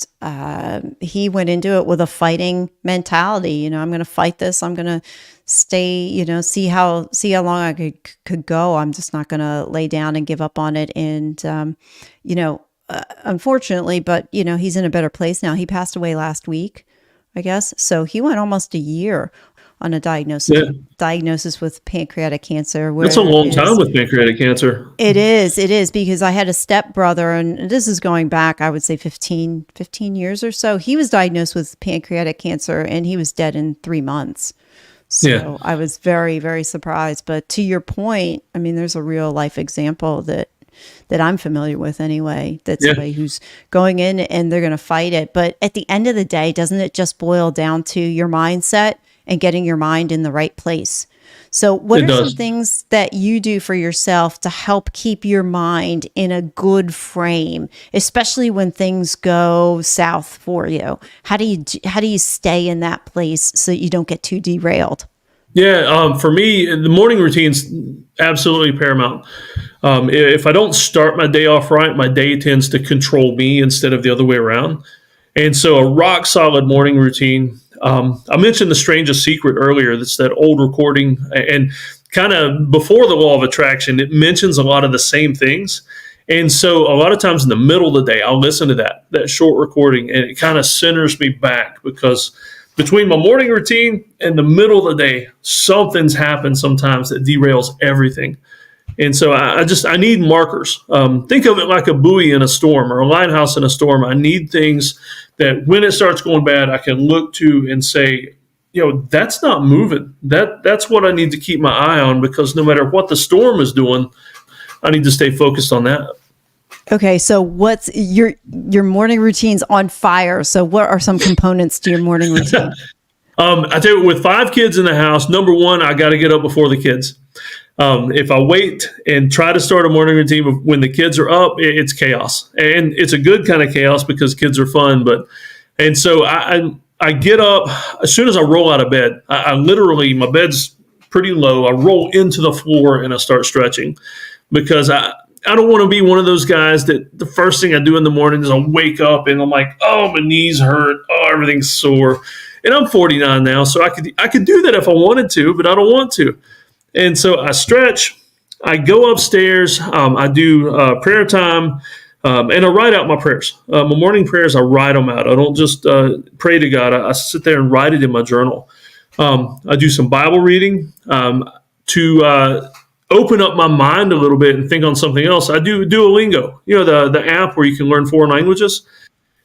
he went into it with a fighting mentality. I'm going to fight this. I'm going to stay, see how long I could go. I'm just not going to lay down and give up on it. And, unfortunately, but he's in a better place now. He passed away last week, I guess. So he went almost a year on a diagnosis with pancreatic cancer. That's a long time with pancreatic cancer. It is because I had a stepbrother, and this is going back, I would say 15 years or so. He was diagnosed with pancreatic cancer, and he was dead in 3 months. So I was very, very surprised. But to your point, I mean, there's a real life example that I'm familiar with anyway. That's somebody who's going in and they're going to fight it. But at the end of the day, doesn't it just boil down to your mindset and getting your mind in the right place? So what are some things that you do for yourself to help keep your mind in a good frame, especially when things go south for you? How do you stay in that place so that you don't get too derailed? Yeah, for me, the morning routine's absolutely paramount. If I don't start my day off right, my day tends to control me instead of the other way around. And so a rock solid morning routine. I mentioned The Strangest Secret earlier. That's that old recording. And kind of before the law of attraction, it mentions a lot of the same things. And so a lot of times in the middle of the day, I'll listen to that short recording, and it kind of centers me back, because between my morning routine and the middle of the day, something's happened sometimes that derails everything. And so I need markers. Think of it like a buoy in a storm or a lighthouse in a storm. I need things that when it starts going bad, I can look to and say, that's not moving. That's what I need to keep my eye on, because no matter what the storm is doing, I need to stay focused on that. Okay, so what's your morning routine's on fire? So what are some components to your morning routine? I tell you, with 5 kids in the house, number one, I got to get up before the kids. If I wait and try to start a morning routine when the kids are up, it's chaos. And it's a good kind of chaos because kids are fun. And so I get up as soon as I roll out of bed. I literally, my bed's pretty low. I roll into the floor and I start stretching, because I don't want to be one of those guys that the first thing I do in the morning is I wake up and I'm like, oh, my knees hurt. Oh, everything's sore. And I'm 49 now, so I could do that if I wanted to, but I don't want to. And so I stretch, I go upstairs, I do prayer time, and I write out my prayers. My morning prayers, I write them out. I don't just pray to God. I sit there and write it in my journal. I do some Bible reading to open up my mind a little bit and think on something else. I do Duolingo, the app where you can learn foreign languages.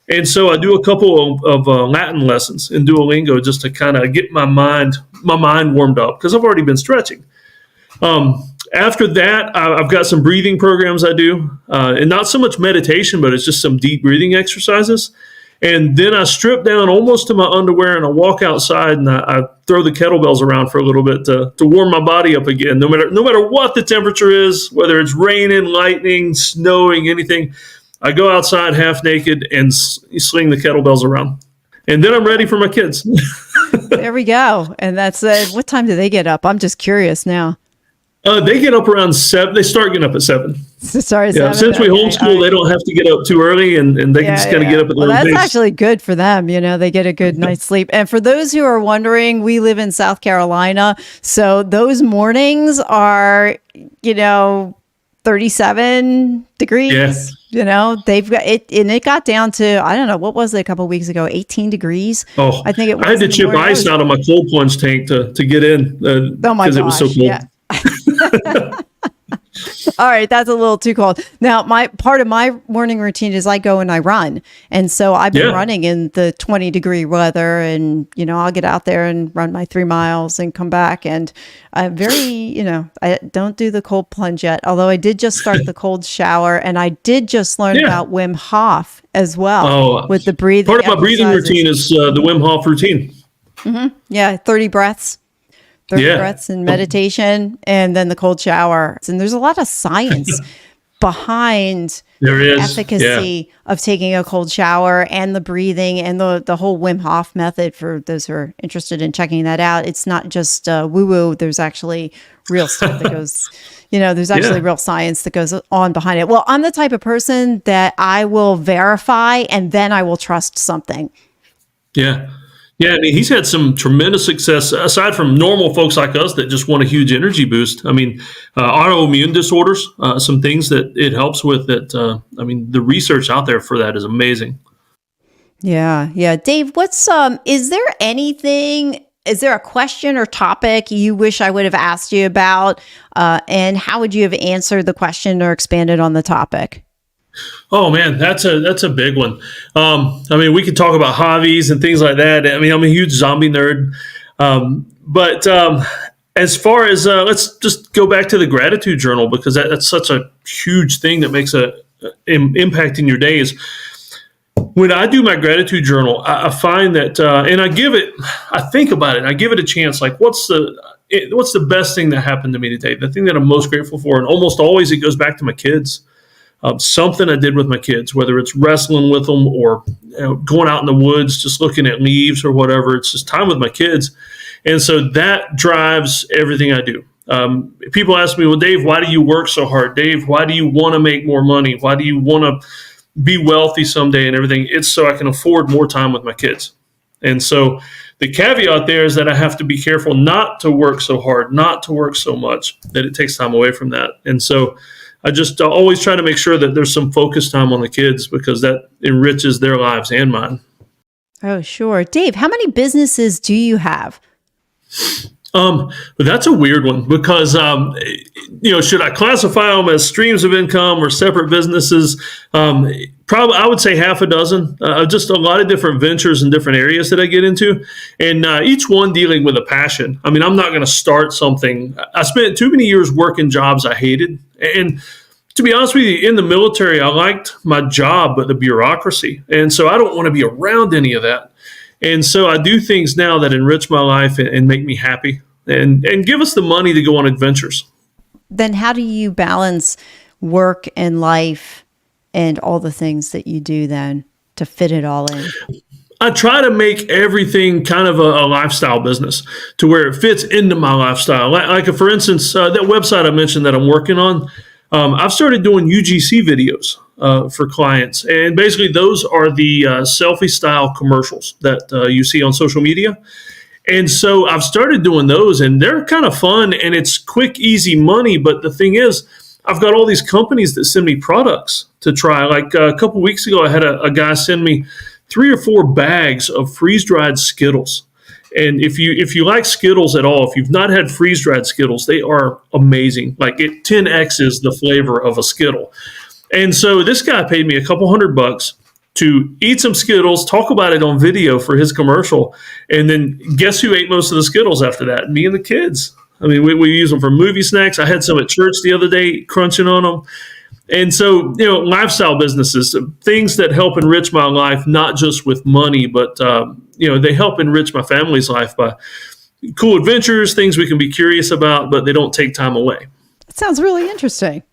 And so I do a couple of Latin lessons in Duolingo just to kind of get my mind warmed up, because I've already been stretching. After that, I've got some breathing programs I do, and not so much meditation, but it's just some deep breathing exercises. And then I strip down almost to my underwear and I walk outside and I throw the kettlebells around for a little bit to warm my body up again. No matter what the temperature is, whether it's raining, lightning, snowing, anything, I go outside half naked and sling the kettlebells around. And then I'm ready for my kids. There we go. And that's what time do they get up? I'm just curious now. They get up around 7. They start getting up at 7. Sorry, 7. Since we homeschool, they don't have to get up too early, and they can just kind of get up at their own That's pace. actually good for them. They get a good night's sleep. And for those who are wondering, we live in South Carolina, so those mornings are, 37 degrees. Yeah. They've got it, and it got down to, I don't know, what was it a couple of weeks ago, 18 degrees? Oh, I think it was. I had to chip ice out of my cold plunge tank to get in because it was so cold. Yeah. All right, that's a little too cold. Now, part of my morning routine is I go and I run. And so I've been running in the 20-degree weather, and, I'll get out there and run my 3 miles and come back. And I'm very, I don't do the cold plunge yet, although I did just start the cold shower, and I did just learn about Wim Hof as well with the breathing. Part of my breathing routine is the Wim Hof routine. Mm-hmm. Yeah, 30 breaths. 30 breaths and meditation, and then the cold shower. And there's a lot of science behind the efficacy of taking a cold shower and the breathing and the whole Wim Hof method. For those who are interested in checking that out, it's not just woo-woo. There's actually real stuff that goes, there's actually real science that goes on behind it. Well, I'm the type of person that I will verify and then I will trust something. Yeah. Yeah, I mean, he's had some tremendous success, aside from normal folks like us that just want a huge energy boost. I mean, autoimmune disorders, some things that it helps with that. The research out there for that is amazing. Yeah. Dave, is there anything is there a question or topic you wish I would have asked you about? And how would you have answered the question or expanded on the topic? Oh man, that's a big one. I mean, we could talk about hobbies and things like that. I mean, I'm a huge zombie nerd. But as far as let's just go back to the gratitude journal, because that's such a huge thing that makes a impact in your days. When I do my gratitude journal, I find that, and I think about it, I give it a chance. Like, what's the best thing that happened to me today? The thing that I'm most grateful for, and almost always it goes back to my kids. Something I did with my kids, whether it's wrestling with them or going out in the woods, just looking at leaves or whatever. It's just time with my kids. And so that drives everything I do. People ask me, well, Dave, why do you work so hard? Dave, why do you want to make more money? Why do you want to be wealthy someday and everything? It's so I can afford more time with my kids. And so the caveat there is that I have to be careful not to work so hard, not to work so much, that it takes time away from that. And so I just always try to make sure that there's some focus time on the kids, because that enriches their lives and mine. Oh, sure. Dave, how many businesses do you have? But that's a weird one, because, should I classify them as streams of income or separate businesses? Probably, I would say half a dozen, just a lot of different ventures in different areas that I get into, and each one dealing with a passion. I mean, I'm not going to start something. I spent too many years working jobs I hated. And to be honest with you, in the military, I liked my job, but the bureaucracy. And so I don't want to be around any of that. And so I do things now that enrich my life and make me happy and give us the money to go on adventures. Then how do you balance work and life and all the things that you do then to fit it all in? I try to make everything kind of a lifestyle business to where it fits into my lifestyle. Like for instance, that website I mentioned that I'm working on, I've started doing UGC videos for clients. And basically those are the selfie style commercials that you see on social media. And so I've started doing those, and they're kind of fun, and it's quick, easy money. But the thing is, I've got all these companies that send me products to try. Like a couple weeks ago, I had a guy send me 3 or 4 bags of freeze-dried Skittles. And if you like Skittles at all, if you've not had freeze-dried Skittles, they are amazing. Like it 10X is the flavor of a Skittle. And so this guy paid me a couple $100 to eat some Skittles, talk about it on video for his commercial, and then guess who ate most of the Skittles after that? Me and the kids. I mean, we use them for movie snacks. I had some at church the other day, crunching on them. And so, lifestyle businesses, things that help enrich my life, not just with money, but, they help enrich my family's life by cool adventures, things we can be curious about, but they don't take time away. It sounds really interesting.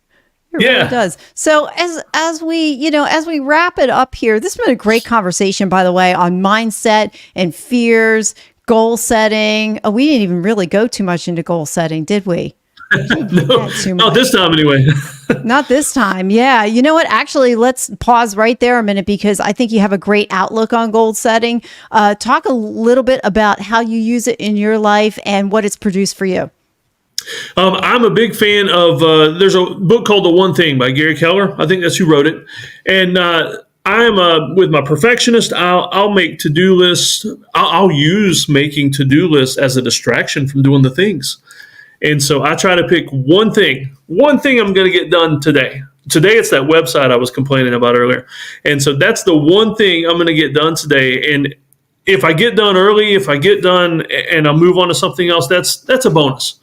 It really does. So as we wrap it up here, this has been a great conversation, by the way, on mindset and fears, goal setting. Oh, we didn't even really go too much into goal setting, did we? Not this time anyway. Not this time. Yeah. You know what? Actually, let's pause right there a minute, because I think you have a great outlook on goal setting. Talk a little bit about how you use it in your life and what it's produced for you. I'm a big fan of, there's a book called The One Thing by Gary Keller. I think that's who wrote it. And I'm with my perfectionist, I'll make to-do lists. I'll use making to-do lists as a distraction from doing the things. And so I try to pick one thing I'm going to get done today. Today, it's that website I was complaining about earlier. And so that's the one thing I'm going to get done today. And if I get done early, if I get done and I move on to something else, that's a bonus.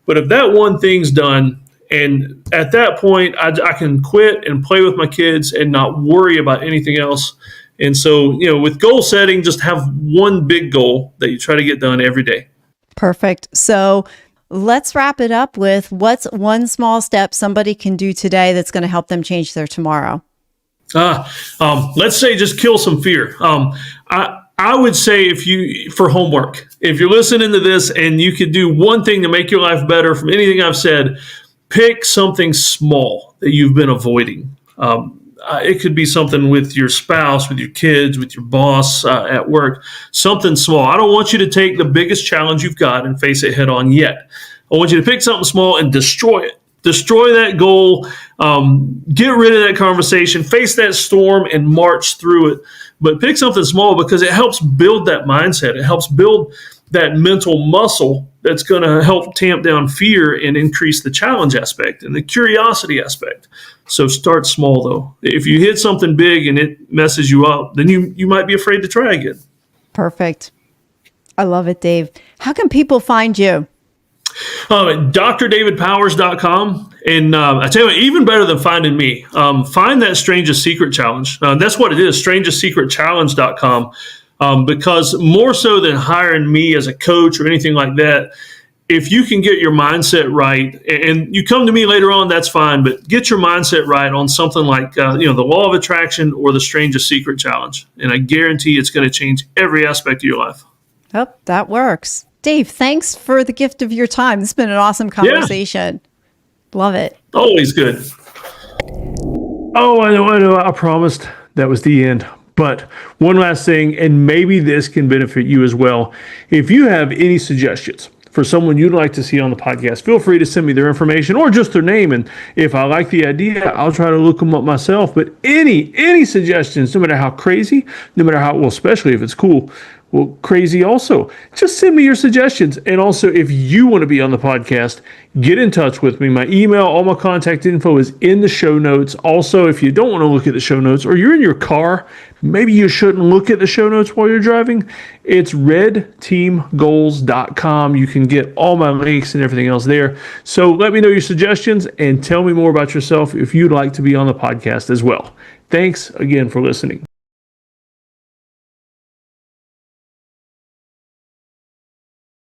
But if that one thing's done, and at that point, I can quit and play with my kids and not worry about anything else. And so, with goal setting, just have one big goal that you try to get done every day. Perfect. So let's wrap it up with what's one small step somebody can do today that's going to help them change their tomorrow. Let's say just kill some fear. I would say for homework, if you're listening to this and you could do one thing to make your life better from anything I've said, pick something small that you've been avoiding. It could be something with your spouse, with your kids, with your boss at work, something small. I don't want you to take the biggest challenge you've got and face it head on yet. I want you to pick something small and destroy it. Destroy that goal, get rid of that conversation, face that storm and march through it. But pick something small, because it helps build that mindset. It helps build that mental muscle that's going to help tamp down fear and increase the challenge aspect and the curiosity aspect. So start small, though. If you hit something big and it messes you up, then you might be afraid to try again. Perfect. I love it, Dave. How can people find you? DrDavidPowers.com. And I tell you what, even better than finding me, find that Strangest Secret Challenge. That's what it is, StrangestSecretChallenge.com. Because more so than hiring me as a coach or anything like that, if you can get your mindset right, and you come to me later on, that's fine, but get your mindset right on something like the Law of Attraction or the Strangest Secret Challenge. And I guarantee it's going to change every aspect of your life. Oh, that works. Dave, thanks for the gift of your time. It's been an awesome conversation. Yeah. Love it. Always good. Oh, I know. I promised that was the end. But one last thing, and maybe this can benefit you as well. If you have any suggestions for someone you'd like to see on the podcast, feel free to send me their information or just their name. And if I like the idea, I'll try to look them up myself. But any suggestions, no matter how crazy, no matter how, well, especially if it's cool, well, crazy also, just send me your suggestions. And also, if you want to be on the podcast, get in touch with me. My email, all my contact info is in the show notes. Also, if you don't want to look at the show notes or you're in your car, maybe you shouldn't look at the show notes while you're driving. It's redteamgoals.com. You can get all my links and everything else there. So let me know your suggestions and tell me more about yourself if you'd like to be on the podcast as well. Thanks again for listening.